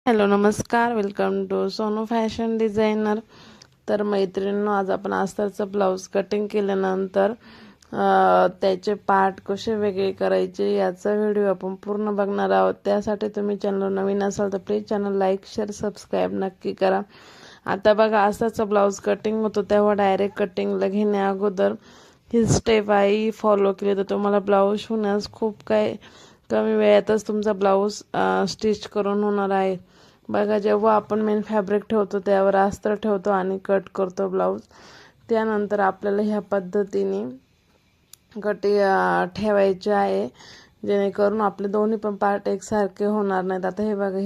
Hello नमस्कार, welcome to Sonu fashion designer. तर मैत्रिणींनो, आज आपण अस्तरचं ब्लाऊज कटिंग केल्यानंतर त्याचे पार्ट कसे वेगळे करायचे याचा व्हिडिओ आपण पूर्ण बघणार आहोत. त्यासाठी तुम्ही चॅनल नवीन असाल तर please channel like share subscribe नक्की करा. आता बघा, अस्तरचं ब्लाऊज कटिंग होतो तेव्हा डायरेक्ट कटिंगला घेण्या अगोदर ही स्टेप आहे फॉलो केली तर तुम्हाला ब्लाऊज शिवण्यास खूप काय कमी वेळातच तुमचा ब्लाऊज स्टिच करून होणार आहे. बघा, जेव्हा आपण मेन फॅब्रिक ठेवतो त्यावर अस्तर ठेवतो आणि कट करतो ब्लाऊज. त्यानंतर आपल्याला ह्या पद्धतीने कटी ठेवायचे आहे, जेणेकरून आपले दोन्ही पण पार्ट एकसारखे होणार नाहीत. आता हे बघा,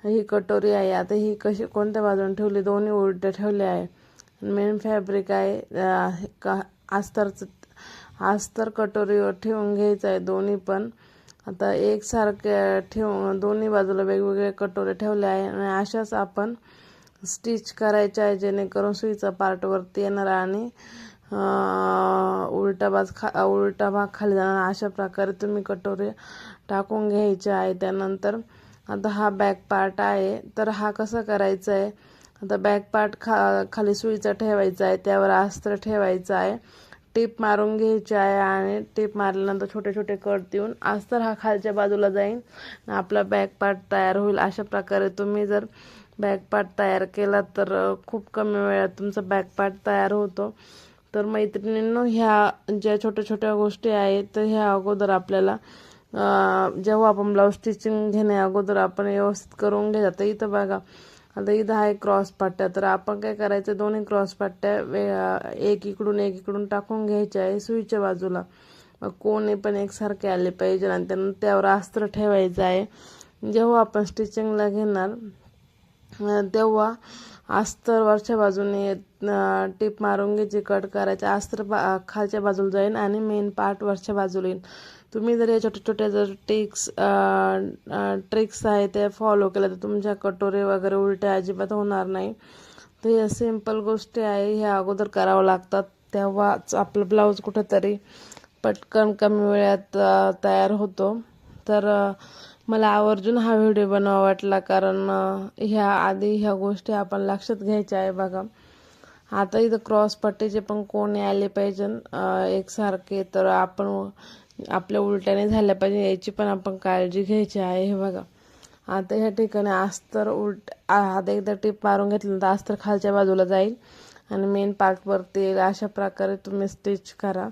ही कटोरी आहे. आता ही कशी कोणत्या बाजूने ठेवली, दोन्ही उलटे ठेवले आहे. मेन फॅब्रिक आहे अस्तर कटोरीवर ठेवून घ्यायचं आहे दोन्ही पण. आता एकसारखे ठेवून दोन्ही बाजूला वेगवेगळे कटोरे ठेवले आहे आणि अशाच आपण स्टिच करायचे आहे, जेणेकरून सुईचा पार्ट वरती येणार आणि उलटा भाग खाली जाणार. अशा प्रकारे तुम्ही कटोरे टाकून घ्यायचे आहे. त्यानंतर आता हा बॅक पार्ट आहे, तर हा कसा करायचा आहे. आता बॅक पार्ट खाली सुईचा ठेवायचा आहे, त्यावर अस्तर ठेवायचं आहे, टीप मारून घ्यायची आहे आणि टीप मारल्यानंतर छोटे छोटे कट देऊन अस्तर हा खालच्या बाजूला जाईल, आपला बॅक पार्ट तयार होईल. अशा प्रकारे तुम्ही जर बॅक पार्ट तयार केला तर खूप कमी वेळात तुमचा बॅक पार्ट तयार होतो. तर मैत्रिणींनो, ह्या ज्या छोट्या छोट्या गोष्टी आहेत तर ह्या अगोदर आपल्याला जेव्हा आपण ब्लाऊज स्टिचिंग घेण्या अगोदर आपण व्यवस्थित करून घ्यायचं. तर इथं बघा, आता इथं आहे क्रॉस पट्ट्या, तर आपण काय करायचं, दोन्ही क्रॉस पट्ट्या एक इकडून टाकून घ्यायच्या आहे सुईच्या बाजूला. मग कोणी पण एकसारखे आले पाहिजे आणि त्यानंतर त्यावर अस्तर ठेवायचं आहे. जेव्हा आपण स्टिचिंगला घेणार तेव्हा अस्तर वरच्या बाजूने टीप मारून घ्यायची, कट करायचे. अस्तर खालच्या बाजूला जाईल आणि मेन पार्ट वरच्या बाजूला येईल. तुम्ही जर या छोट्या छोट्या जर ट्रिक्स आहे ते फॉलो केल्या तर तुमच्या कटोरे वगैरे उलटे अजिबात होणार नाही. तर या सिंपल गोष्टी आहे, ह्या अगोदर करावं लागतात, तेव्हाच आपलं ब्लाऊज कुठेतरी पटकन कमी वेळात तयार होतो. तर मला आवर्जून हा व्हिडिओ बनवावा वाटला, कारण ह्या गोष्टी आपण लक्षात घ्यायच्या आहे. बघा, आता इथं क्रॉस पट्टीचे पण कोणी आले पाहिजे एकसारखे, तर आपण आपल्या उलट्याने झाल्या पाहिजे याची पण आपण काळजी घ्यायची आहे. हे बघा, आता ह्या ठिकाणी अस्तर आता एकदा टीप मारून घेतल्यानंतर अस्तर खालच्या बाजूला जाईल आणि मेन पार्टवरती येईल. अशा प्रकारे तुम्ही स्टिच करा,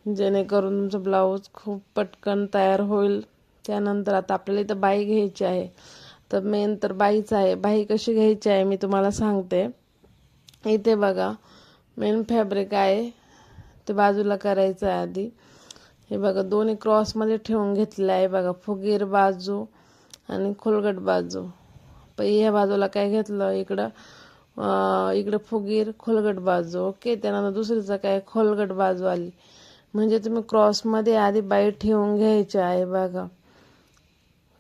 जेणेकरून तुमचं ब्लाऊज खूप पटकन तयार होईल. त्यानंतर आता आपल्याला इथं बाही घ्यायची आहे, तर मेन तर बाहीच आहे. बाही कशी घ्यायची आहे मी तुम्हाला सांगते. इथे बघा, मेन फॅब्रिक आहे ते बाजूला करायचं आहे आधी. हे बघा, दोन्ही क्रॉसमध्ये ठेवून घेतलं आहे. बघा, फुगीर बाजू आणि खोलगट बाजू. ह्या बाजूला काय घेतलं, इकडं फुगीर खोलगट बाजू. ओके, त्यानंतर दुसरीचं काय खोलगट बाजू आली. म्हणजे तुम्ही क्रॉसमध्ये आधी बाई ठेवून घ्यायची आहे. बघा,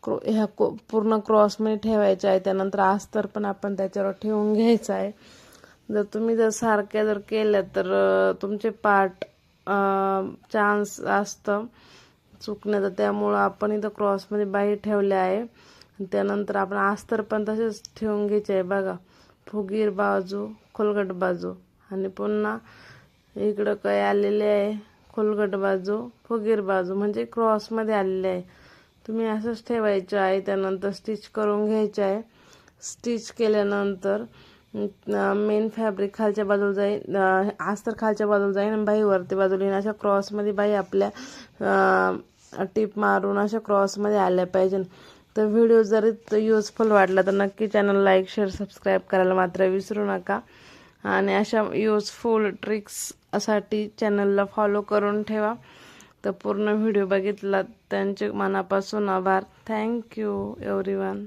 ह्या पूर्ण क्रॉसमध्ये ठेवायचं आहे. त्यानंतर अस्तर पण आपण त्याच्यावर ठेवून घ्यायचं आहे. जर तुम्ही सारख्या केल्या तर तुमचे पार्ट चान्स असतं चुकण्याचं. त्यामुळं आपण इथं क्रॉसमध्ये बाही ठेवल्या आहे. त्यानंतर आपण अस्तर पण तसेच ठेवून घ्यायचे आहे. बघा, फुगीर बाजू खोलगट बाजू आणि पुन्हा इकडं काय आलेले आहे, खोलगट बाजू फुगीर बाजू, म्हणजे क्रॉसमध्ये आलेले आहे. तुम्ही असंच ठेवायचं आहे. त्यानंतर स्टिच करून घ्यायचं आहे. स्टिच केल्यानंतर मेन फॅब्रिक खालच्या बाजूला जाईल, अस्तर खालच्या बाजूला जाईल आणि बाही वरती बाजूला येईल. अशा क्रॉसमध्ये बाही आपल्या टीप मारून अशा क्रॉसमध्ये आल्या पाहिजे. तर व्हिडिओ जरी युजफुल वाटला तर नक्की चॅनल लाईक शेअर सबस्क्राईब करायला मात्र विसरू नका. आणि अशा युजफुल ट्रिक्ससाठी चॅनलला फॉलो करून ठेवा. तर पूर्ण व्हिडिओ बघितला त्यांचे मनापासून आभार. Thank you everyone.